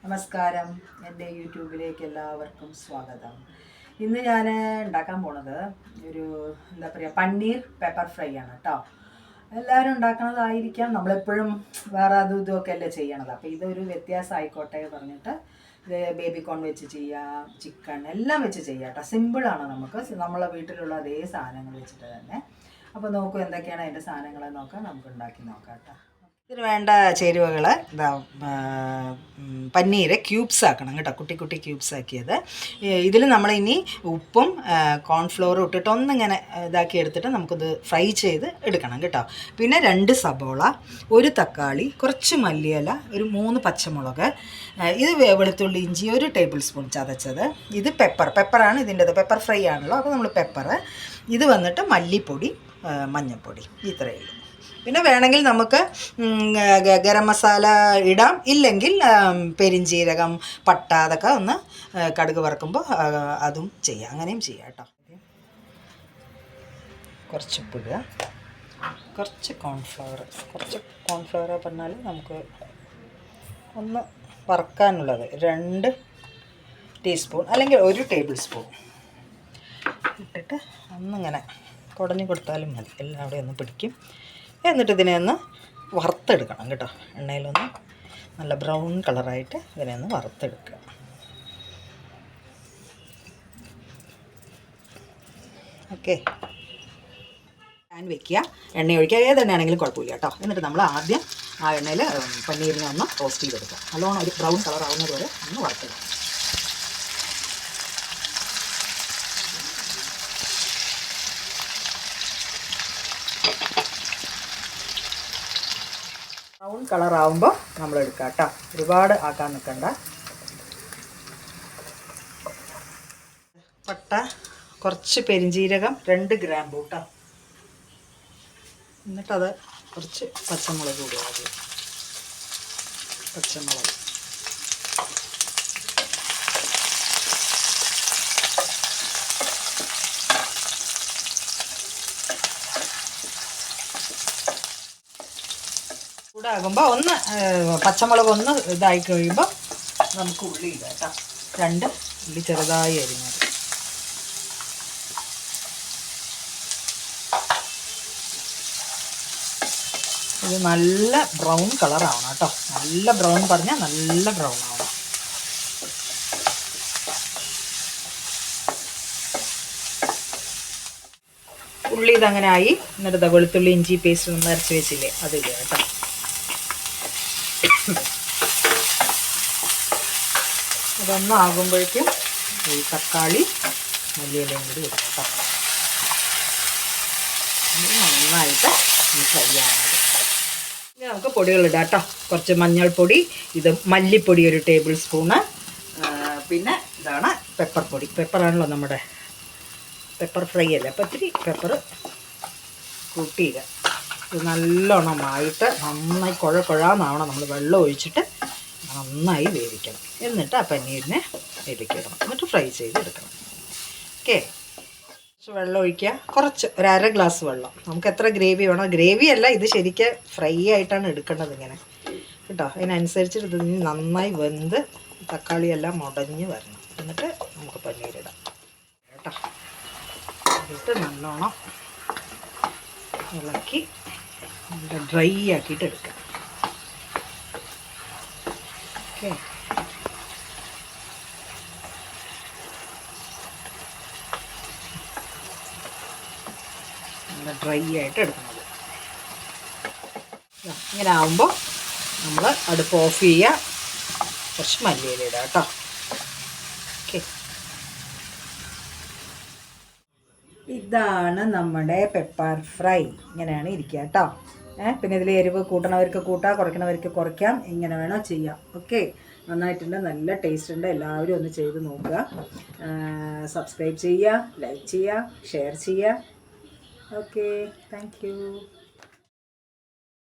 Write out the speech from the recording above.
നമസ്കാരം, എൻ്റെ യൂട്യൂബിലേക്ക് എല്ലാവർക്കും സ്വാഗതം. ഇന്ന് ഞാൻ ഉണ്ടാക്കാൻ പോണത് ഒരു പന്നീർ പെപ്പർ ഫ്രൈ ആണ് കേട്ടോ. എല്ലാവരും ഉണ്ടാക്കണതായിരിക്കാം, നമ്മളെപ്പോഴും വേറെ അതും ഇതുമൊക്കെ അല്ലേ ചെയ്യണത്. അപ്പോൾ ഇതൊരു വ്യത്യാസം ആയിക്കോട്ടെ പറഞ്ഞിട്ട് ബേബി കോൺ വെച്ച് ചെയ്യാം, ചിക്കൻ എല്ലാം വെച്ച് ചെയ്യാം കേട്ടോ. സിമ്പിളാണ്, നമുക്ക് നമ്മളെ വീട്ടിലുള്ള അതേ സാധനങ്ങൾ വെച്ചിട്ട് തന്നെ. അപ്പോൾ നോക്കൂ എന്തൊക്കെയാണ് അതിൻ്റെ സാധനങ്ങൾ നോക്കാം, നമുക്ക് ഉണ്ടാക്കി നോക്കാം കേട്ടോ. ഇതിന് വേണ്ട ചേരുവകൾ പന്നീർ ക്യൂബ്സ് ആക്കണം കേട്ടോ, കുട്ടി കുട്ടി ക്യൂബ്സ് ആക്കിയത്. ഇതിൽ നമ്മളിനി ഉപ്പും കോൺഫ്ലോറും ഇട്ടിട്ട് ഒന്നിങ്ങനെ ഇതാക്കി എടുത്തിട്ട് നമുക്കിത് ഫ്രൈ ചെയ്ത് എടുക്കണം കേട്ടോ. പിന്നെ 2 സബോള, 1 തക്കാളി, കുറച്ച് മല്ലിയില, ഒരു 3 പച്ചമുളക്, ഇത് വെളുത്തുള്ളി ഇഞ്ചി 1 ടേബിൾ സ്പൂൺ ചതച്ചത്. ഇത് പെപ്പറാണ് ഇതിൻ്റെത്, പെപ്പർ ഫ്രൈ ആണല്ലോ, അപ്പോൾ നമ്മൾ പെപ്പർ. ഇത് വന്നിട്ട് മല്ലിപ്പൊടി, മഞ്ഞൾപ്പൊടി, ഇത്രയേ ഉള്ളൂ. പിന്നെ വേണമെങ്കിൽ നമുക്ക് ഗരം മസാല ഇടാം, ഇല്ലെങ്കിൽ പെരിഞ്ജീരകം, പട്ട അതൊക്കെ ഒന്ന് കടുക് വറക്കുമ്പോൾ അതും ചെയ്യാം, അങ്ങനെയും ചെയ്യാം കേട്ടോ. കുറച്ച് ഉപ്പിടുക, കുറച്ച് കോൺഫ്ലവർ പറഞ്ഞാൽ നമുക്ക് ഒന്ന് വറക്കാനുള്ളത് 2 ടീസ്പൂൺ അല്ലെങ്കിൽ 1 ടേബിൾ സ്പൂൺ ഇട്ടിട്ട് ഒന്നിങ്ങനെ കുടഞ്ഞു കൊടുത്താലും മതി, എല്ലാവിടെയും ഒന്ന് പിടിക്കും. എന്നിട്ട് ഇതിനെ ഒന്ന് വറുത്തെടുക്കണം കേട്ടോ, എണ്ണയിലൊന്ന് നല്ല ബ്രൗൺ കളറായിട്ട് ഇതിനെ ഒന്ന് വറുത്തെടുക്കുക. ഓക്കെ, പാൻ വയ്ക്കുക, എണ്ണ ഒഴിക്കുക, ഏതെണ്ണയാണെങ്കിലും കുഴപ്പമില്ല കേട്ടോ. എന്നിട്ട് നമ്മൾ ആദ്യം ആ എണ്ണയിൽ പന്നീരിനെ ഒന്ന് റോസ്റ്റ് ചെയ്തെടുക്കുക, നല്ലോണം ഒരു ബ്രൗൺ കളർ ആവുന്നത് വരെ ഒന്ന് വറുത്തെടുക്കുക. ബ്രൗൺ കളറാവുമ്പോൾ നമ്മൾ എടുക്കുക കേട്ടോ, ഒരുപാട് ആക്കാൻ നിൽക്കണ്ട. പട്ട, കുറച്ച് പെരിഞ്ജീരകം, 2 ഗ്രാമ്പൂ കേട്ടോ. എന്നിട്ടത് കുറച്ച് പച്ചമുളക് കൂടി ആദ്യം, പച്ചമുളക്, ചൂടാകുമ്പോൾ ഒന്ന് പച്ചമുളക് ഒന്ന് ഇതായി കഴിയുമ്പോൾ നമുക്ക് ഉള്ളി ഇടാം കേട്ടോ. 2 ഉള്ളി ചെറുതായി അരിഞ്ഞത്. ഇത് നല്ല ബ്രൗൺ കളറാവണം കേട്ടോ, നല്ല ബ്രൗൺ പറഞ്ഞാൽ നല്ല ബ്രൗൺ ആവണം. ഉള്ളി ഇതങ്ങനെ ആയി. എന്നിട്ട് വെളുത്തുള്ളി ഇഞ്ചി പേസ്റ്റ് ഒന്ന് അരച്ച് വെച്ചില്ലേ, അതില്ല കേട്ടോ. അതൊന്നാകുമ്പോഴേക്കും ഈ തക്കാളി മല്ലിയിലയും കൂടി ഇടും കേട്ടോ. നന്നായിട്ട് ഫ്രൈ ആവുന്നത്. ഇനി നമുക്ക് പൊടികളിടാം കേട്ടോ. കുറച്ച് മഞ്ഞൾപ്പൊടി, ഇത് മല്ലിപ്പൊടി 1 ടേബിൾ സ്പൂണ്, പിന്നെ ഇതാണ് പെപ്പർ പൊടി. പെപ്പറാണല്ലോ നമ്മുടെ പെപ്പർ ഫ്രൈ അല്ലേ, അപ്പോൾ ഇത്തിരി പെപ്പർ കൂട്ടിയിടുക. ഇത് നല്ലോണമായിട്ട് നന്നായി കുഴാന്നാവണം. നമ്മൾ വെള്ളം ഒഴിച്ചിട്ട് നന്നായി വേവിക്കണം. എന്നിട്ട് ആ പന്നീരിനെ വേവിക്കണം, എന്നിട്ട് ഫ്രൈ ചെയ്തെടുക്കണം. ഓക്കെ, കുറച്ച് വെള്ളം ഒഴിക്കുക, കുറച്ച് ഒരു 1/2 ഗ്ലാസ് വെള്ളം. നമുക്ക് എത്ര ഗ്രേവി വേണോ, ഗ്രേവി അല്ല ഇത് ശരിക്കും ഫ്രൈ ആയിട്ടാണ് എടുക്കേണ്ടത് ഇങ്ങനെ കേട്ടോ. അതിനനുസരിച്ചിട്ട് ഇത് നന്നായി വെന്ത് തക്കാളിയെല്ലാം മുടഞ്ഞ് വരണം. എന്നിട്ട് നമുക്ക് പന്നീരിടാം കേട്ടോ. ഇട്ട് നല്ലോണം ഇളക്കി ഡ്രൈ ആക്കിയിട്ട് എടുക്കാം. ഓക്കെ, നല്ല ഡ്രൈ ആയിട്ട് എടുക്കുന്നത്. ഇങ്ങനെ ആവുമ്പോൾ നമ്മൾ അടുപ്പ് ഓഫ് ചെയ്യുക, കുറച്ച് മല്ലിയില ഇടുക കേട്ടോ. ഓക്കെ, ഇതാണ് നമ്മുടെ പെപ്പർ ഫ്രൈ. ഇങ്ങനെയാണ് ഇരിക്കുക കേട്ടോ. പിന്നെ ഇതിൽ എരിവ് കൂട്ടണവർക്ക് കൂട്ടാം, കുറയ്ക്കണവർക്ക് കുറയ്ക്കാം, ഇങ്ങനെ വേണോ ചെയ്യാം. ഓക്കെ, നന്നായിട്ടുണ്ട്, നല്ല ടേസ്റ്റ് ഉണ്ട്. എല്ലാവരും ഒന്ന് ചെയ്ത് നോക്കുക. സബ്സ്ക്രൈബ് ചെയ്യുക, ലൈക്ക് ചെയ്യുക, ഷെയർ ചെയ്യുക. Okay, thank you.